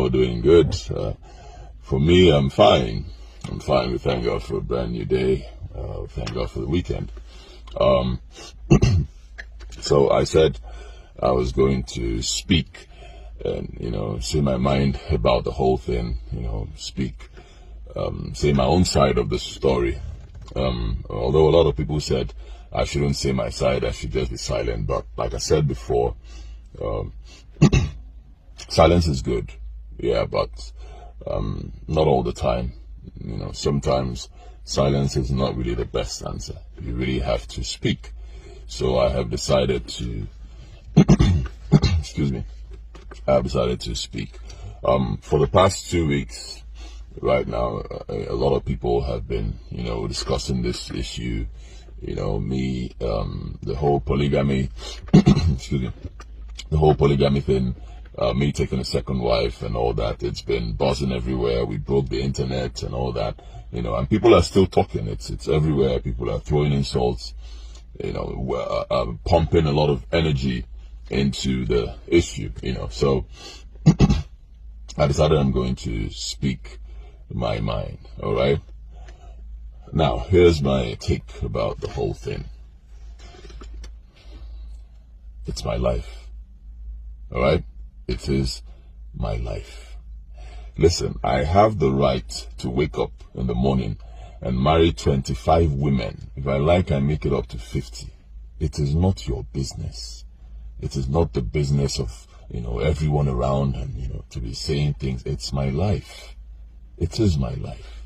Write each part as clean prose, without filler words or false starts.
all doing good. For me, I'm fine. I'm fine. We thank God for a brand new day. Thank God for the weekend. So I said I was going to speak and, say my mind about the whole thing, speak, say my own side of the story. Although a lot of people said I shouldn't say my side, I should just be silent. But like I said before, silence is good. Yeah, but not all the time. Sometimes silence is not really the best answer. You really have to speak. So I have decided to, excuse me, I have decided to speak. For the past 2 weeks, right now, a lot of people have been, discussing this issue. The whole polygamy, excuse me, the whole polygamy thing, me taking a second wife and all that. It's been buzzing everywhere. We broke the internet and all that, and people are still talking. It's everywhere. People are throwing insults, pumping a lot of energy into the issue, So I decided I'm going to speak my mind. All right. Now, here's my take about the whole thing. It's my life. All right. It is my life. Listen, I have the right to wake up in the morning and marry 25 women. If I like, I make it up to 50. It is not your business. It is not the business of, everyone around and, to be saying things. It's my life. It is my life.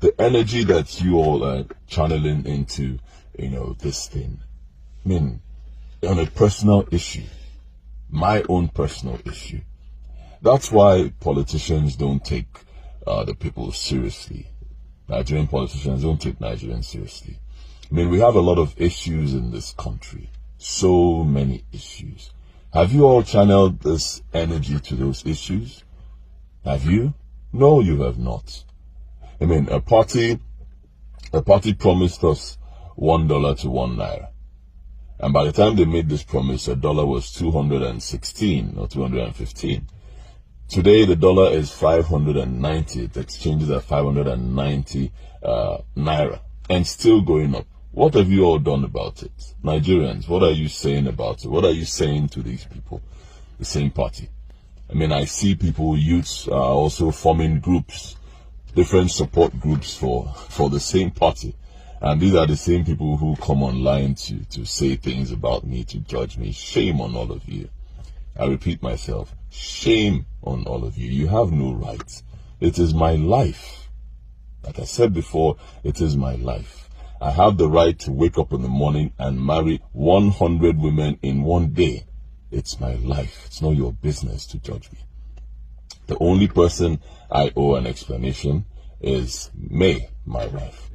The energy that you all are channeling into, this thing. On a personal issue, my own personal issue. That's why politicians don't take the people seriously. Nigerian politicians don't take Nigerians seriously. We have a lot of issues in this country. So many issues. Have you all channeled this energy to those issues? Have you? No, you have not. A party promised us $1 to 1 naira. And by the time they made this promise, a dollar was 216 or 215. Today, the dollar is 590. It exchanges at 590 naira and still going up. What have you all done about it? Nigerians, what are you saying about it? What are you saying to these people? The same party. I see people, youths are also forming groups, different support groups for the same party. And these are the same people who come online to say things about me, to judge me. Shame on all of you. I repeat myself, shame on all of you. You have no right. It is my life. Like I said before, it is my life. I have the right to wake up in the morning and marry 100 women in one day. It's my life. It's not your business to judge me. The only person I owe an explanation is May, my wife.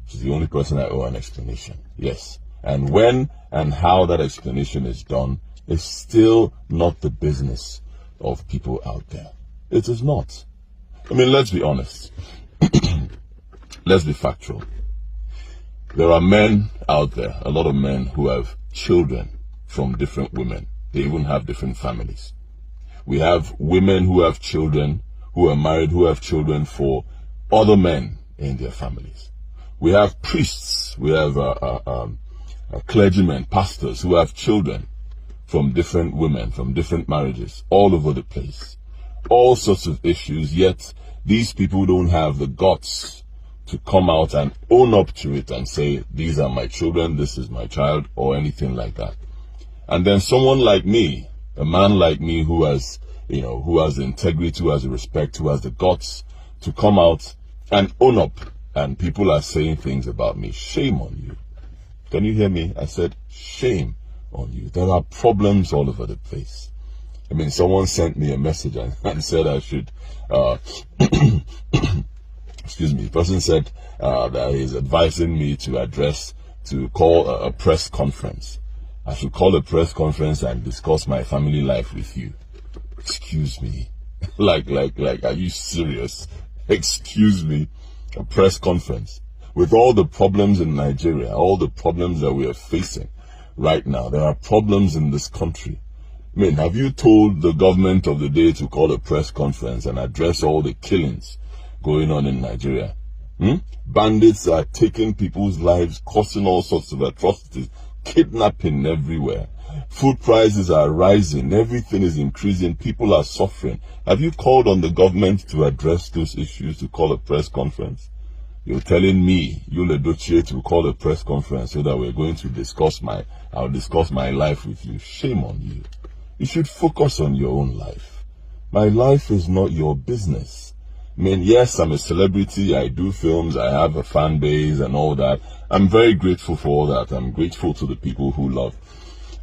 She's the only person I owe an explanation. Yes. And when and how that explanation is done is still not the business of people out there. It is not. Let's be honest. Let's be factual. There are men out there, a lot of men who have children from different women. They even have different families. We have women who have children, who are married, who have children for other men in their families. We have priests, we have clergymen, pastors who have children from different women, from different marriages, all over the place. All sorts of issues, yet these people don't have the guts to come out and own up to it and say, these are my children, this is my child, or anything like that. And then someone like me, a man like me who has, who has integrity, who has respect, who has the guts to come out and own up. And people are saying things about me. Shame on you. Can you hear me? I said, shame on you. There are problems all over the place. Someone sent me a message and said I should, excuse me, the person said that he's advising me to call a press conference. I should call a press conference and discuss my family life with you. Excuse me. Like, are you serious? Excuse me. A press conference. With all the problems in Nigeria, all the problems that we are facing right now, there are problems in this country. I mean, have you told the government of the day to call a press conference and address all the killings going on in Nigeria? Bandits are taking people's lives, causing all sorts of atrocities, kidnapping everywhere. Food prices are rising, everything is increasing, people are suffering. Have you called on the government to address those issues, to call a press conference? You're telling me, Edochie, to call a press conference so that we're going to I'll discuss my life with you. Shame on you. You should focus on your own life. My life is not your business. I mean, yes, I'm a celebrity, I do films, I have a fan base and all that. I'm very grateful for all that. I'm grateful to the people who love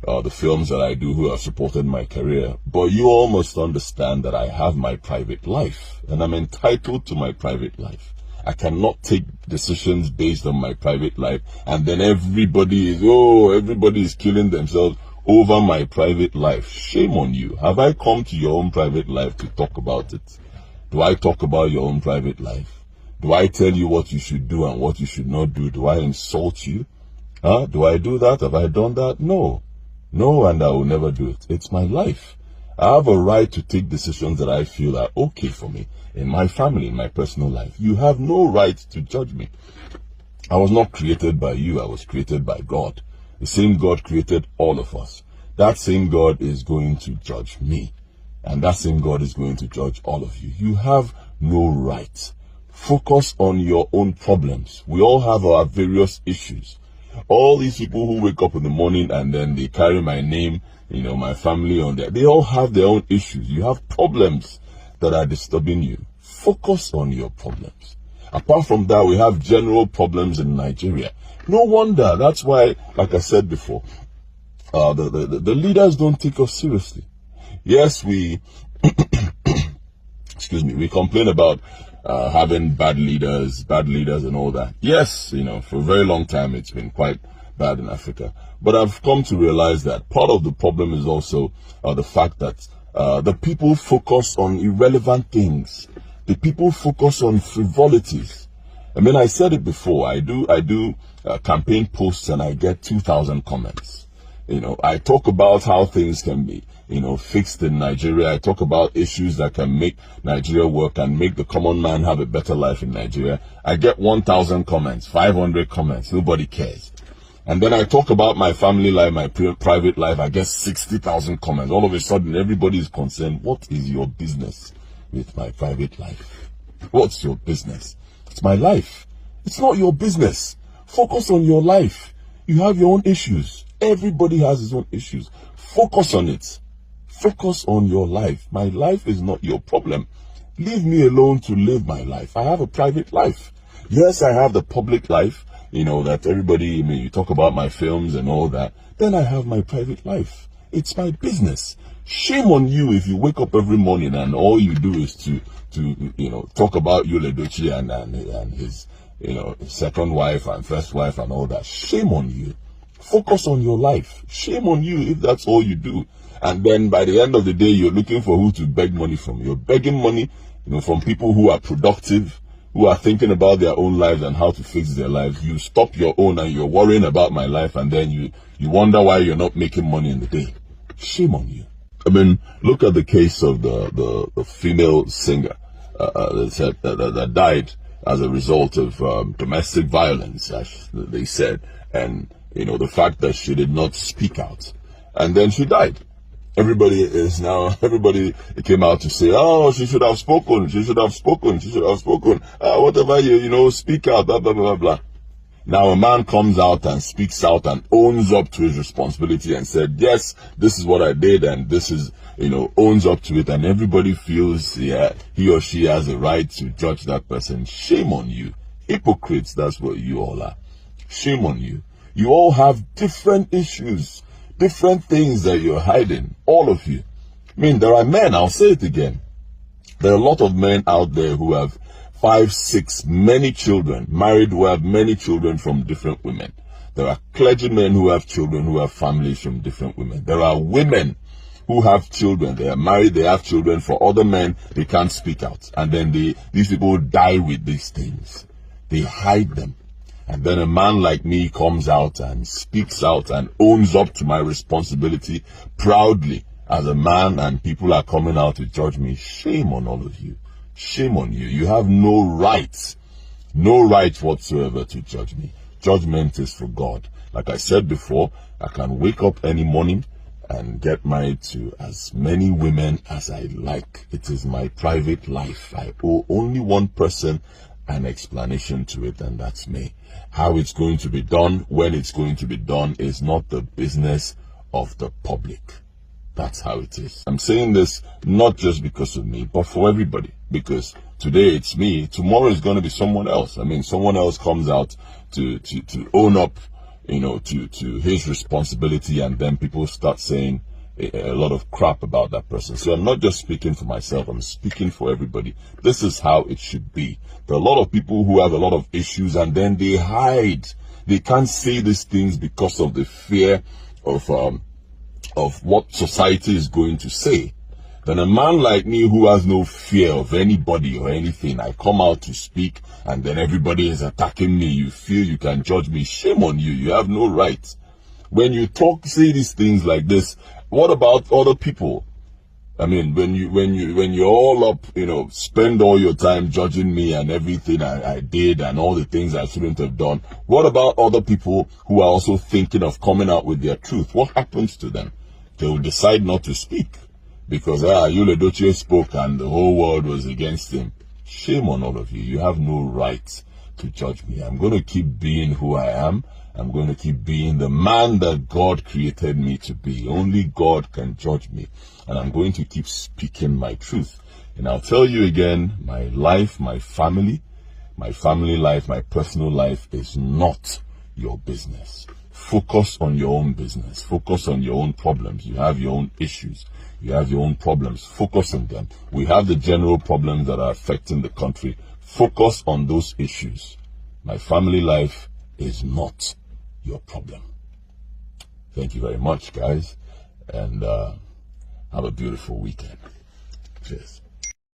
the films that I do, who have supported my career. But you all must understand that I have my private life, and I'm entitled to my private life. I cannot take decisions based on my private life, and then everybody is killing themselves over my private life. Shame on you. Have I come to your own private life to talk about it? Do I talk about your own private life? Do I tell you what you should do and what you should not do? Do I insult you? Do I do that? Have I done that? No. No, and I will never do it. It's my life. I have a right to take decisions that I feel are okay for me, in my family, in my personal life. You have no right to judge me. I was not created by you. I was created by God. The same God created all of us. That same God is going to judge me. And that same God is going to judge all of you. You have no right. Focus on your own problems. We all have our various issues. All these people who wake up in the morning and then they carry my name, my family on there, they all have their own issues. You have problems that are disturbing you. Focus on your problems. Apart from that, we have general problems in Nigeria. No wonder. That's why, like I said before, the leaders don't take us seriously. Yes, we complain about having bad leaders and all that. Yes, for a very long time it's been quite bad in Africa. But I've come to realize that part of the problem is also the fact that the people focus on irrelevant things. The people focus on frivolities. I mean, I said it before. I do campaign posts and I get 2,000 comments. I talk about how things can be, fixed in Nigeria. I talk about issues that can make Nigeria work and make the common man have a better life in Nigeria. I get 1,000 comments, 500 comments. Nobody cares. And then I talk about my family life, my private life. I get 60,000 comments. All of a sudden, everybody is concerned. What is your business with my private life? What's your business? It's my life. It's not your business. Focus on your life. You have your own issues. Everybody has his own issues. Focus on it. Focus on your life. My life is not your problem. Leave me alone to live my life. I have a private life. Yes, I have the public life, that everybody, you talk about my films and all that. Then I have my private life. It's my business. Shame on you if you wake up every morning and all you do is to talk about Edochie and his, second wife and first wife and all that. Shame on you. Focus on your life. Shame on you if that's all you do. And then by the end of the day, you're looking for who to beg money from. You're begging money, from people who are productive, who are thinking about their own lives and how to fix their lives. You stop your own and you're worrying about my life, and then you wonder why you're not making money in the day. Shame on you. I mean, look at the case of the female singer that died as a result of domestic violence, as they said, and the fact that she did not speak out, and then she died. Everybody came out to say, oh, she should have spoken, whatever, speak out, blah, blah, blah, blah. Now a man comes out and speaks out and owns up to his responsibility and said, yes, this is what I did, and this is, owns up to it, and everybody feels, yeah, he or she has a right to judge that person. Shame on you. Hypocrites, that's what you all are. Shame on you. You all have different issues, different things that you're hiding, all of you. I mean, there are men, I'll say it again. There are a lot of men out there who have 5, 6, many children, married, who have many children from different women. There are clergymen who have children, who have families from different women. There are women who have children. They are married, they have children for other men, they can't speak out. And then these people die with these things. They hide them. And then a man like me comes out and speaks out and owns up to my responsibility proudly as a man and people are coming out to judge me, shame on all of you. Shame on you. You have no right whatsoever to judge me. Judgment is for God. Like I said before, I can wake up any morning and get married to as many women as I like. It is my private life. I owe only one person an explanation to it, and that's me. How it's going to be done, when it's going to be done, is not the business of the public. That's how it is. I'm saying this not just because of me, but for everybody. Because today it's me, tomorrow is going to be someone else. I mean, someone else comes out to own up, to his responsibility, and then people start saying a lot of crap about that person. So I'm not just speaking for myself, I'm speaking for everybody. This is how it should be. There are a lot of people who have a lot of issues and then they hide. They can't say these things because of the fear of what society is going to say. Then a man like me who has no fear of anybody or anything, I come out to speak and then everybody is attacking me. You feel you can judge me. Shame on you. You have no right. When you say these things like this, what about other people? I mean, when you're all up, spend all your time judging me and everything I did and all the things I shouldn't have done. What about other people who are also thinking of coming out with their truth? What happens to them? They will decide not to speak because Edochie spoke and the whole world was against him. Shame on all of you. You have no right to judge me. I'm going to keep being who I am. I'm going to keep being the man that God created me to be. Only God can judge me. And I'm going to keep speaking my truth. And I'll tell you again, my life, my family life, my personal life is not your business. Focus on your own business. Focus on your own problems. You have your own issues. You have your own problems. Focus on them. We have the general problems that are affecting the country. Focus on those issues. My family life is not your problem. Thank you very much, guys, and have a beautiful weekend. Cheers.